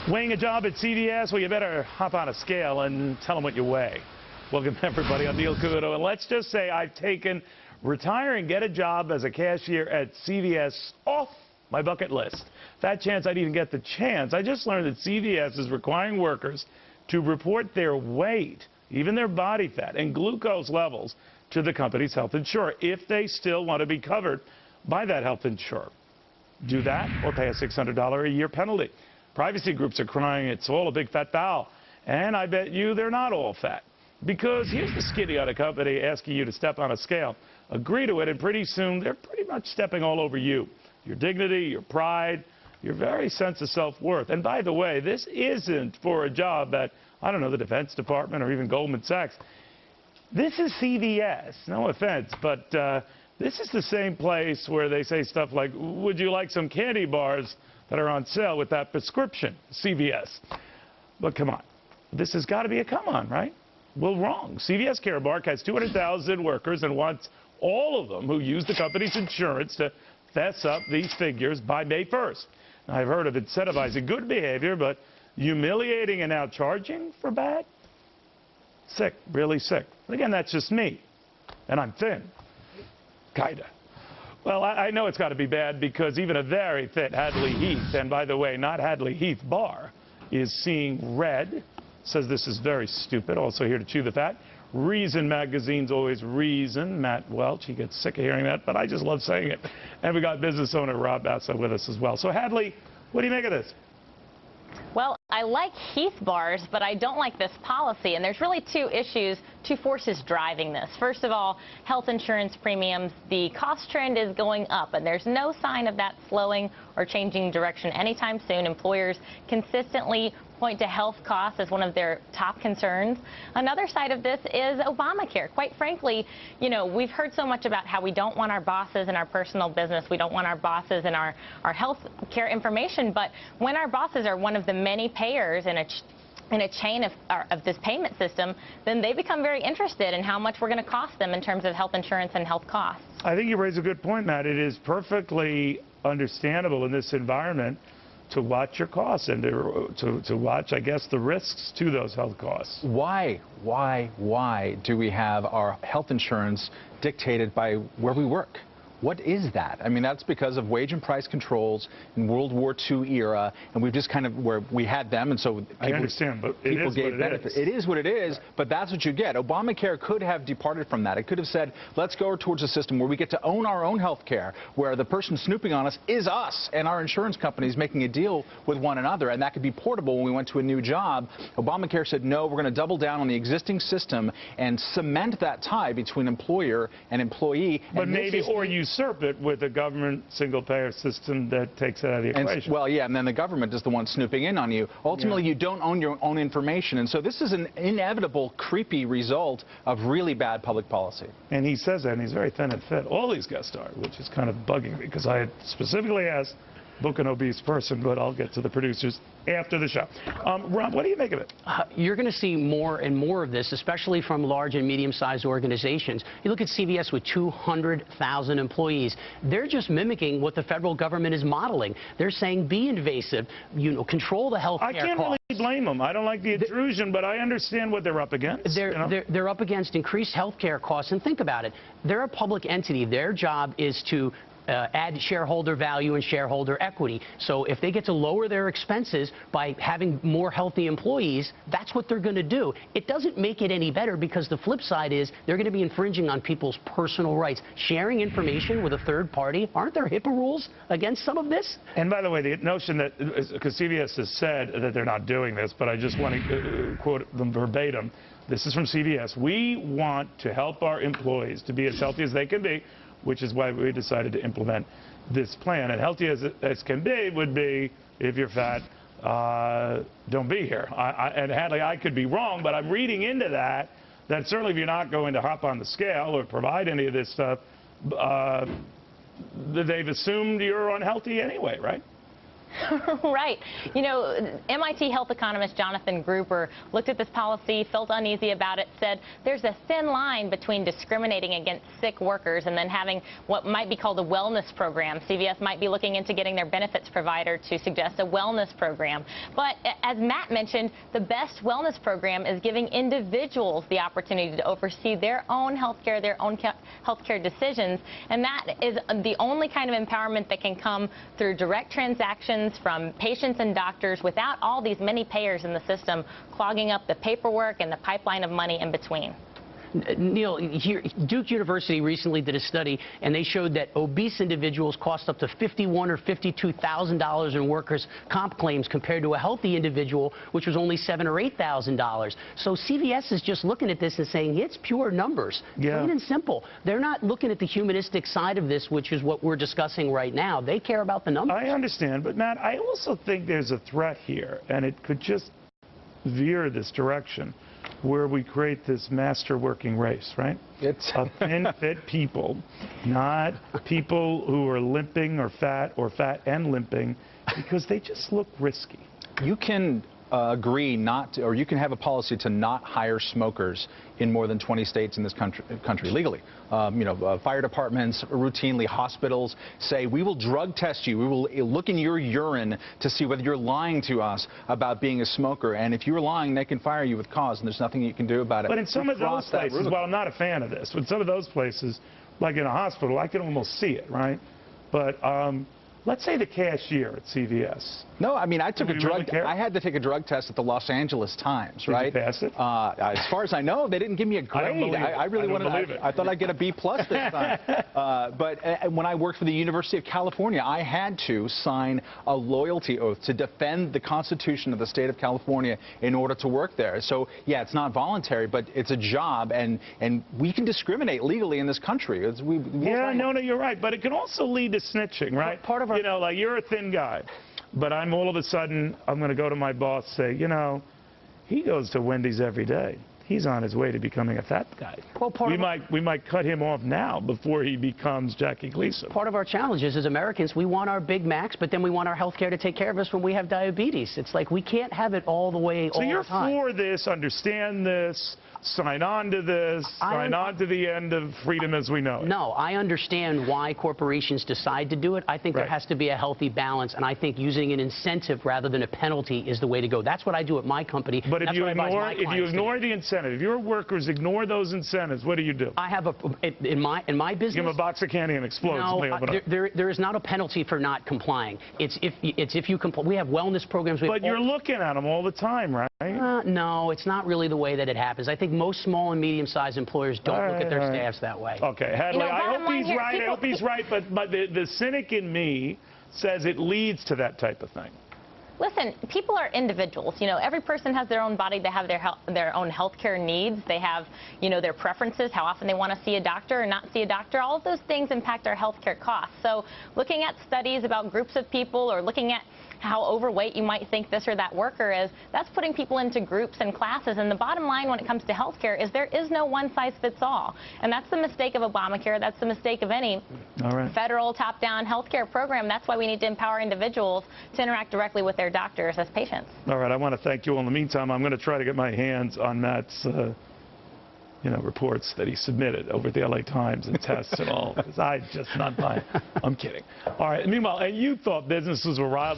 Weighing a job at CVS? Well, you better hop on a scale and tell them what you weigh. Welcome, everybody. I'm Neil Cavuto, and let's just say I've taken retire and get a job as a cashier at CVS off my bucket list. Fat chance I'd even get the chance. I just learned that CVS is requiring workers to report their weight, even their body fat and glucose levels, to the company's health insurer if they still want to be covered by that health insurer. Do that or pay a $600 a year penalty. Privacy groups are crying it's all a big fat foul, and I bet you they're not all fat. Because here's the skinny on a company asking you to step on a scale. Agree to it, and pretty soon they're pretty much stepping all over you. Your dignity, your pride, your very sense of self-worth. And by the way, this isn't for a job at, I don't know, the Defense Department or even Goldman Sachs. This is CVS. No offense, but this is the same place where they say stuff like, would you like some candy bars that are on sale with that prescription? CVS. But come on. This has got to be a come on, right? Well, wrong. CVS Caremark has 200,000 workers and wants all of them who use the company's insurance to fess up these figures by May 1st. Now, I've heard of incentivizing good behavior, but humiliating and now charging for bad? Sick, really sick. But again, that's just me. And I'm thin. Kinda. Well, I know it's got to be bad because even a very fit Hadley Heath, and by the way, not Hadley Heath bar, is seeing red. Says this is very stupid. Also here to chew the fat. Reason magazine's always reason. Matt Welch, he gets sick of hearing that, but I just love saying it. And we got business owner Rob Basso with us as well. So Hadley, what do you make of this? Well, I like Heath bars, but I don't like this policy. And there's really two forces driving this. First of all, health insurance premiums. The cost trend is going up, and there's no sign of that slowing or changing direction anytime soon. Employers consistently point to health costs as one of their top concerns. Another side of this is Obamacare. Quite frankly, you know, we've heard so much about how we don't want our bosses in our personal business. We don't want our bosses in our health care information. But when our bosses are one of the many payers in a chain of this payment system, then they become very interested in how much we're going to cost them in terms of health insurance and health costs. I think you raise a good point, Matt. It is perfectly understandable in this environment to watch your costs and to watch, I guess, the risks to those health costs. Why do we have our health insurance dictated by where we work? What is that? I mean, that's because of wage and price controls in World War II era, and we've just kind of, where we had them, and so I understand, but it is what it is. It is what it is, but that's what you get. Obamacare could have departed from that. It could have said, let's go towards a system where we get to own our own health care, where the person snooping on us is us, and our insurance companies making a deal with one another, and that could be portable when we went to a new job. Obamacare said, no, we're going to double down on the existing system and cement that tie between employer and employee. But maybe, or usurp it with a government single-payer system that takes it out of the equation. Well, yeah, and then the government is the one snooping in on you. Ultimately, you don't own your own information, and so this is an inevitable, creepy result of really bad public policy. And he says that, and he's very thin and fit. All these guests are, which is kind of bugging me, because I had specifically asked book an obese person, but I'll get to the producers after the show. Rob, what do you make of it? You're going to see more and more of this, especially from large and medium-sized organizations. You look at CVS with 200,000 employees. They're just mimicking what the federal government is modeling. They're saying be invasive, you know, control the health care costs. I can't really blame them. I don't like the intrusion, but I understand what they're up against. They're up against increased health care costs. And think about it. They're a public entity. Their job is to add shareholder value and shareholder equity. So if they get to lower their expenses by having more healthy employees, that's what they're going to do. It doesn't make it any better, because the flip side is they're going to be infringing on people's personal rights. Sharing information with a third party, aren't there HIPAA rules against some of this? And by the way, the notion that, because CVS has said that they're not doing this, but I just want to quote them verbatim. This is from CVS. We want to help our employees to be as healthy as they can be, which is why we decided to implement this plan. And healthy as can be would be, if you're fat, don't be here. And Hadley, I could be wrong, but I'm reading into that certainly if you're not going to hop on the scale or provide any of this stuff, they've assumed you're unhealthy anyway, right? Right. You know, MIT health economist Jonathan Gruber looked at this policy, felt uneasy about it, said there's a thin line between discriminating against sick workers and then having what might be called a wellness program. CVS might be looking into getting their benefits provider to suggest a wellness program. But as Matt mentioned, the best wellness program is giving individuals the opportunity to oversee their own health care, their own health care decisions. And that is the only kind of empowerment that can come through direct transactions from patients and doctors without all these many payers in the system clogging up the paperwork and the pipeline of money in between. Neil, here, Duke University recently did a study, and they showed that obese individuals cost up to $51,000 or $52,000 in workers' comp claims compared to a healthy individual, which was only $7,000 or $8,000. So CVS is just looking at this and saying it's pure numbers, plain and simple. They're not looking at the humanistic side of this, which is what we're discussing right now. They care about the numbers. I understand, but Matt, I also think there's a threat here, and it could just veer this direction, where we create this master working race, right? It's of thin, fit people, not people who are limping or fat and limping, because they just look risky. You can agree not to, or you can have a policy to not hire smokers in more than 20 states in this country legally. You know, fire departments, routinely hospitals say, we will drug test you. We will look in your urine to see whether you're lying to us about being a smoker. And if you're lying, they can fire you with cause, and there's nothing you can do about it. But in some of those places, well, I'm not a fan of this, but some of those places, like in a hospital, I can almost see it, right? But let's say the cashier at CVS. No, I mean, I took I had to take a drug test at the Los Angeles Times, right? Did you pass it? As far as I know, they didn't give me a grade. I really wanted to. I thought I'd get a B+ this time. But when I worked for the University of California, I had to sign a loyalty oath to defend the Constitution of the state of California in order to work there. So, yeah, it's not voluntary, but it's a job, and we can discriminate legally in this country. No, you're right. But it can also lead to snitching, right? Part of our, you know, like you're a thin guy, but I'm all of a sudden, I'm going to go to my boss and say, you know, he goes to Wendy's every day. He's on his way to becoming a fat guy. Well, we might cut him off now before he becomes Jackie Gleason. Part of our challenge is, as Americans, we want our Big Macs, but then we want our health care to take care of us when we have diabetes. It's like we can't have it all the way all the time. So you're for this, understand this, sign on to this, sign on to the end of freedom as we know it. No, I understand why corporations decide to do it. I think there has to be a healthy balance, and I think using an incentive rather than a penalty is the way to go. That's what I do at my company. But if you ignore the incentive, if your workers ignore those incentives, what do? I have in my business. Give them a box of candy and explodes. No, there is not a penalty for not complying. It's if you comply. We have wellness programs. But you're looking at them all the time, right? No, it's not really the way that it happens. I think most small and medium-sized employers don't look at their staffs that way. Okay, Hadley, I hope he's right. I hope he's right. But the cynic in me says it leads to that type of thing. Listen, people are individuals. You know, every person has their own body. They have their own health care needs. They have, you know, their preferences, how often they want to see a doctor or not see a doctor. All of those things impact our health care costs. So looking at studies about groups of people or looking at how overweight you might think this or that worker is, that's putting people into groups and classes. And the bottom line when it comes to health care is there is no one-size-fits-all. And that's the mistake of Obamacare. That's the mistake of any federal top-down health care program. That's why we need to empower individuals to interact directly with their doctors as patients. All right, I want to thank you all. In the meantime, I'm going to try to get my hands on Matt's reports that he submitted over at the LA Times and tests and all, because I'm just not buying. I'm kidding. All right, meanwhile, and you thought businesses were riled up.